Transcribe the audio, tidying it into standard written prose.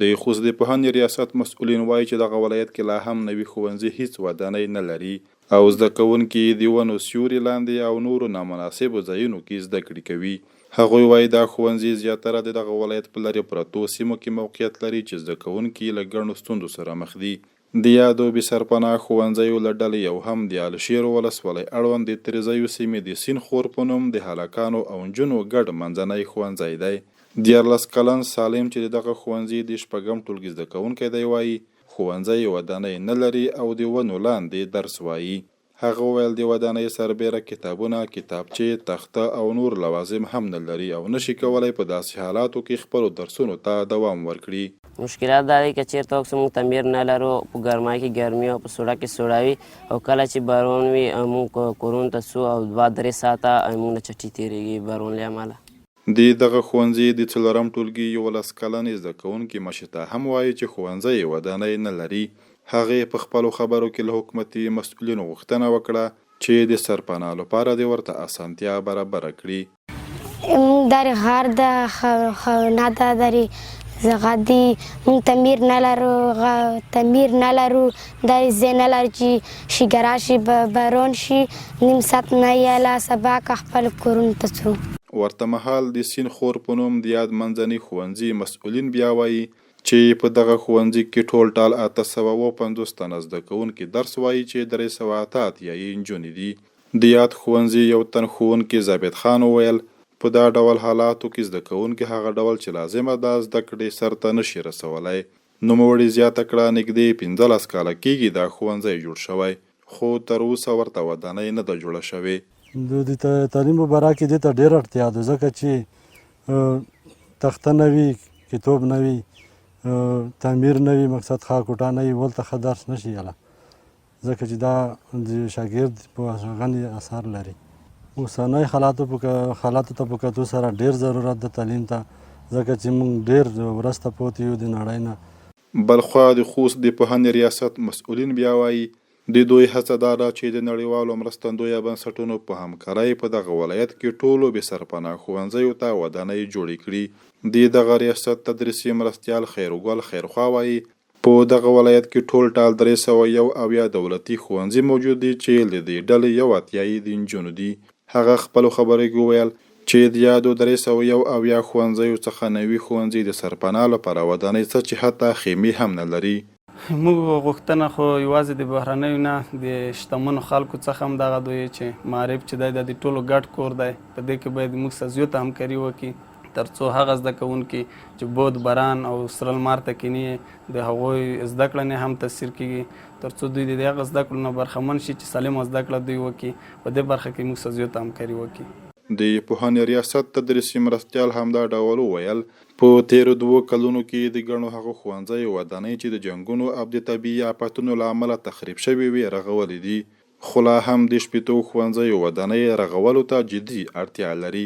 د خوست د پوهنې ریاست مسؤلین وایي چې دغه ولایت کې لا هم نوي ښوونځي هیڅ ودانۍ نه لري او زده کوونکي د ونو سیوري لاندې او نورو نامناسبو ځایونو کې زده کړې کوي. هغوی وایي دا ښوونځي زیاتره د دغه ولایت په لرې پرتو سیمو کې موقعیت لري چې زده کوونکي له ګڼو ستونزو سره مخ دي. د یادو بې سرپناه ښوونځیو له ډلې یو هم د الشیر ولسوالۍ اړوند د تریزیو سیمې د سیند خور په نوم د هلکانو او نجونو ګډ منځنی ښوونځی دی. 14 کلن سالم چې دغه ښوونځي د شپږم ټولګي زده کوونکی دی وایي ښوونځی ودانۍ نه لري او د ونو لاندې درس وایي. هغه وویل د ودانۍ سربیره کتابونه، کتابچې، تخته او نور لوازم هم نه لري او نشي کولی په داسې حالاتو کې خپلو درسونو ته دوام ورکړي. مشکلات دا دی که چېرته وخت موږ تعمیر نه لرو، په ګرمای کې ګرمي او په سوړه کې سوړه وي او کله چې باران وي موږ کورونو ته ځو او 2-3 ساعته موږ نه چټي تېرېږي باران له امله. د دغه ښوونځي د 4م ټولګي 11 کلنې زده کوونکي مشته هم وایي چې ښوونځی ودانۍ نه لري. هغې په خپلو خبرو کې له حکومتي مسؤلینو غوښتنه وکړه چې د سرپناه لپاره د ورته اسانتیا برابره کړي. در غار ده نه داری زغدی مون تعمیر نلرو در زی نلرو چې شیگراشی بارون شي نیم ساعت نه یاله سبا خپل کورونو ته ځو. ورته مهال د سیند خور په نوم د یاد منځني ښوونځي مسؤلین بیا وایي چې په دغه ښوونځي کې ټول ټال 850 تنه زده کوونکي درس وایي چې 388 یې نجونې دي. د یاد ښوونځي یو تن ښوونکي ثابت خان وویل په دا ډول حالاتو کې زده کوونکي هغه ډول چې لازمه ده زده کړې سرته نشي رسولی. نوموړي زیاته کړه نږدې 15 کاله کېږي دا ښوونځی جوړ شوی خو تر اوسه ورته ودانۍ نه ده جوړه شوې. د تعلیم په باره کې دې ته ډېر اړتیا ده ځکه چې تخته نه وي، کتاب نه وي، تعمیر نه وي، مقصد ښه کوټه نه وي، ولته ښه درس نشي یاله ځکه چې دا د شاګرد په غني اثر لري. اوسنۍ حالاتو ته په کتو سره ډېر ضرورت د تعلیم ته ځکه چې موږ ډېر ورسته پاتې یو د نړۍ نه. بلخوا د خوست د پوهنې ریاست مسؤلین بیا وایي د دوی هڅه دا ده چې د نړیوالو مرستندویه بنسټونو په همکارۍ په دغه ولایت کې ټولو بې سرپناه ښوونځیو ته ودانۍ جوړې کړي. د دغه ریاست تدریسي مرستیال خیرګل خیرخوا وایي په دغه ولایت کې ټول ټال 301 دولتي ښوونځي موجود دي چې له دې ډلې 80 د نجونو دي. هغه خپلو خبرو کې وویل چې د یادو 301 ښوونځیو څخه نوي ښوونځي د سرپناه لپاره ودانۍ څه چې حتی خیمې هم نه لري. موږ غوښتنه خو یوازې د بهرنیو نه د شتمنو خلکو څخه هم دغه دوی چې معرف چې دی د ټولو ګډ کور دی په دې کې باید موږ سره زیاته همکاري وکړي تر څو هغه زده کوونکي چې بود باران او سره لمر ته کینی د هغوی زده کړه نه هم تاثیر کیږي تر څو دوی د هغه زده کړو نه برخمن شي چې سالمه زده کړه دوی وکړي. په دې برخه کې موږ سره زیاته همکاري وکړي. د پوهنې ریاست تدریسي مرستیال همدا ډول وویل په تیرو 2 کلونو کې د ګڼو هغو ښوونځیو ودانۍ چې د جنګونو او د طبیعي آفتونو له امله تخریب شوي وي رغولې دي خو لا هم د 80 ښوونځیو ودانۍ رغولو ته جدي اړتیا لري.